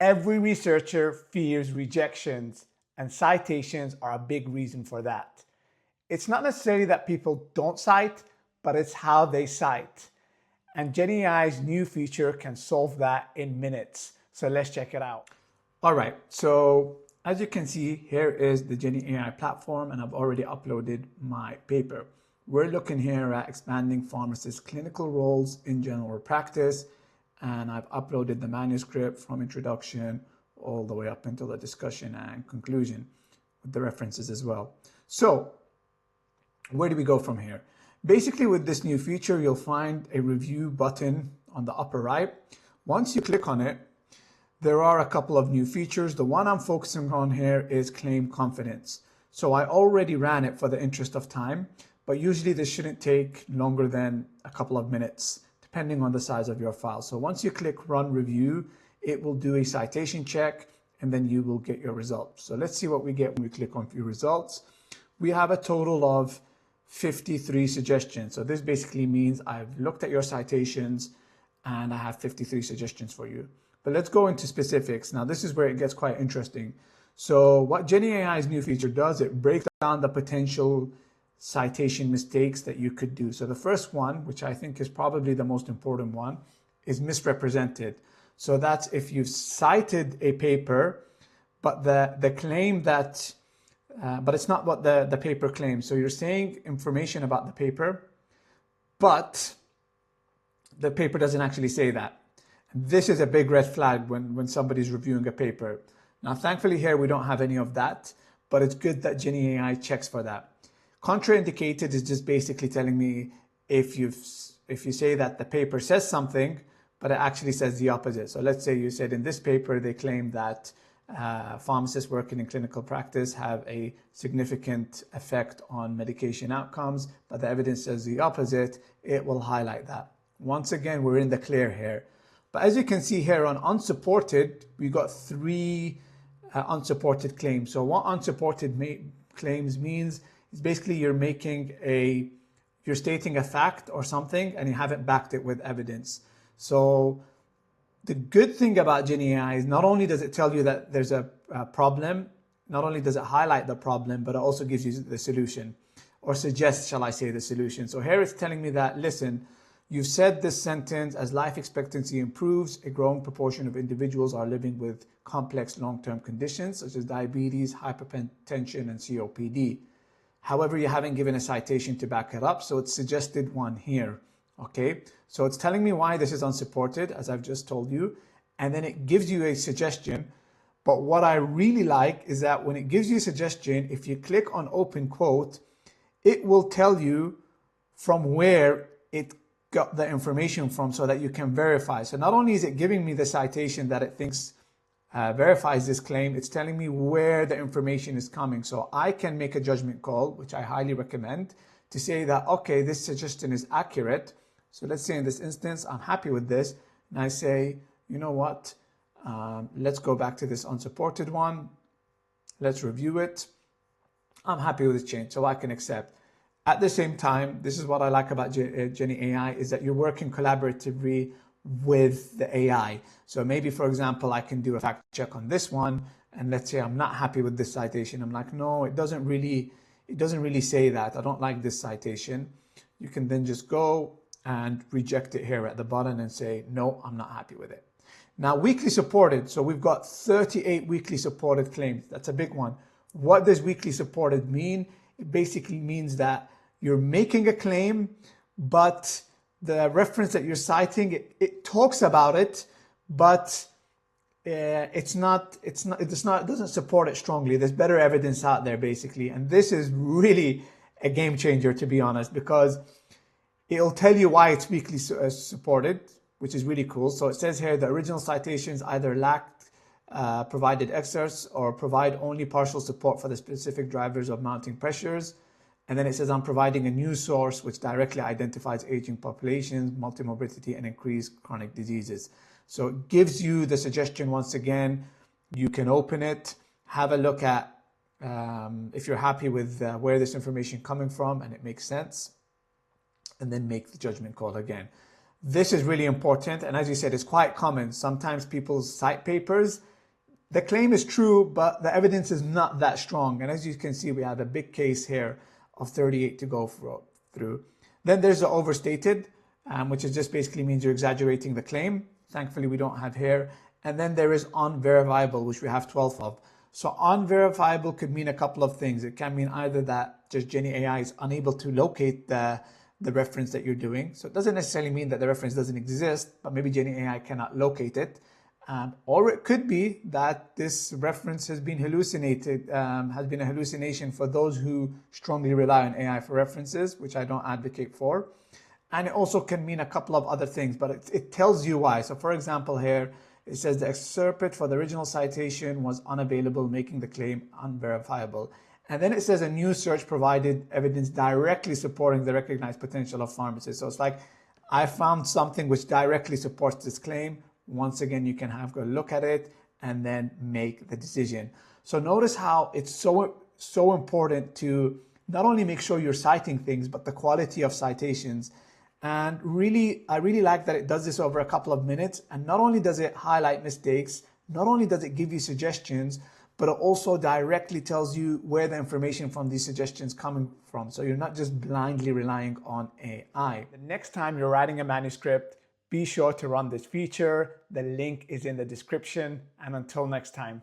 Every researcher fears rejections, and citations are a big reason for that. It's not necessarily that people don't cite, but it's how they cite. And Jenni AI's new feature can solve that in minutes. So let's check it out. All right, so as you can see, here is the Jenni AI platform, and I've already uploaded my paper. We're looking here at expanding pharmacists' clinical roles in general practice, and I've uploaded the manuscript from introduction all the way up until the discussion and conclusion with the references as well. So where do we go from here? Basically, with this new feature, you'll find a review button on the upper right. Once you click on it, there are a couple of new features. The one I'm focusing on here is claim confidence. So I already ran it for the interest of time, but usually this shouldn't take longer than a couple of minutes, depending on the size of your file. So once you click run review, it will do a citation check, and then you will get your results. So let's see what we get when we click on view results. We have a total of 53 suggestions. So this basically means I've looked at your citations and I have 53 suggestions for you. But let's go into specifics. Now, this is where it gets quite interesting. So what Jenni AI's new feature does, it breaks down the potential citation mistakes that you could do. So the first one, which I think is probably the most important one, is misrepresented. So that's if you've cited a paper, but the claim that, but it's not what the paper claims. So you're saying information about the paper, but the paper doesn't actually say that. This is a big red flag when somebody's reviewing a paper. Now, thankfully here, we don't have any of that, but it's good that Jenni AI checks for that. Contraindicated is just basically telling me if you say that the paper says something, but it actually says the opposite. So let's say you said in this paper, they claim that pharmacists working in clinical practice have a significant effect on medication outcomes, but the evidence says the opposite, it will highlight that. Once again, we're in the clear here. But as you can see here on unsupported, we got 3 unsupported claims. So what unsupported claims means is basically you're stating a fact or something and you haven't backed it with evidence. So the good thing about Jenni AI is not only does it tell you that there's a problem, not only does it highlight the problem, but it also gives you the solution, or suggests, shall I say, the solution. So here it's telling me that, listen, you've said this sentence: as life expectancy improves, a growing proportion of individuals are living with complex long-term conditions such as diabetes, hypertension, and COPD. However, you haven't given a citation to back it up, so it's suggested one here. Okay, so it's telling me why this is unsupported, as I've just told you, and then it gives you a suggestion. But what I really like is that when it gives you a suggestion, if you click on open quote, it will tell you from where it got the information from so that you can verify. So not only is it giving me the citation that it thinks verifies this claim, it's telling me where the information is coming. So I can make a judgment call, which I highly recommend, to say that, okay, this suggestion is accurate. So let's say in this instance, I'm happy with this. And I say, you know what, let's go back to this unsupported one. Let's review it. I'm happy with this change, so I can accept. At the same time, this is what I like about Jenni AI, is that you're working collaboratively with the AI. So maybe, for example, I can do a fact check on this one, and let's say I'm not happy with this citation. I'm like, no, it doesn't really say that. I don't like this citation. You can then just go and reject it here at the bottom and say, no, I'm not happy with it. Now, weekly supported. So we've got 38 weekly supported claims. That's a big one. What does weekly supported mean? It basically means that you're making a claim, but the reference that you're citing, it talks about it, but it doesn't support it strongly. There's better evidence out there, basically. And this is really a game changer, to be honest, because it'll tell you why it's weekly supported, which is really cool. So it says here the original citations either lacked provided excerpts or provide only partial support for the specific drivers of mounting pressures. And then it says, I'm providing a new source which directly identifies aging populations, multimorbidity, and increased chronic diseases. So it gives you the suggestion once again. You can open it, have a look at if you're happy with where this information is coming from and it makes sense, and then make the judgment call again. This is really important. And as you said, it's quite common. Sometimes people cite papers The claim is true, but the evidence is not that strong. And as you can see, we have a big case here of 38 to go through. Then there's the overstated, which is just basically means you're exaggerating the claim. Thankfully, we don't have here. And then there is unverifiable, which we have 12 of. So unverifiable could mean a couple of things. It can mean either that just Jenni AI is unable to locate the reference that you're doing. So it doesn't necessarily mean that the reference doesn't exist, but maybe Jenni AI cannot locate it. Or it could be that this reference has been hallucinated, has been a hallucination for those who strongly rely on AI for references, which I don't advocate for. And it also can mean a couple of other things, but it tells you why. So for example, here, it says the excerpt for the original citation was unavailable, making the claim unverifiable. And then it says a new search provided evidence directly supporting the recognized potential of pharmacists. So it's like, I found something which directly supports this claim. Once again, you can have a look at it and then make the decision. So notice how it's so important to not only make sure you're citing things, but the quality of citations. And really, I really like that it does this over a couple of minutes. And not only does it highlight mistakes, not only does it give you suggestions, but it also directly tells you where the information from these suggestions coming from. So you're not just blindly relying on AI. The next time you're writing a manuscript, be sure to run this feature. The link is in the description. And until next time.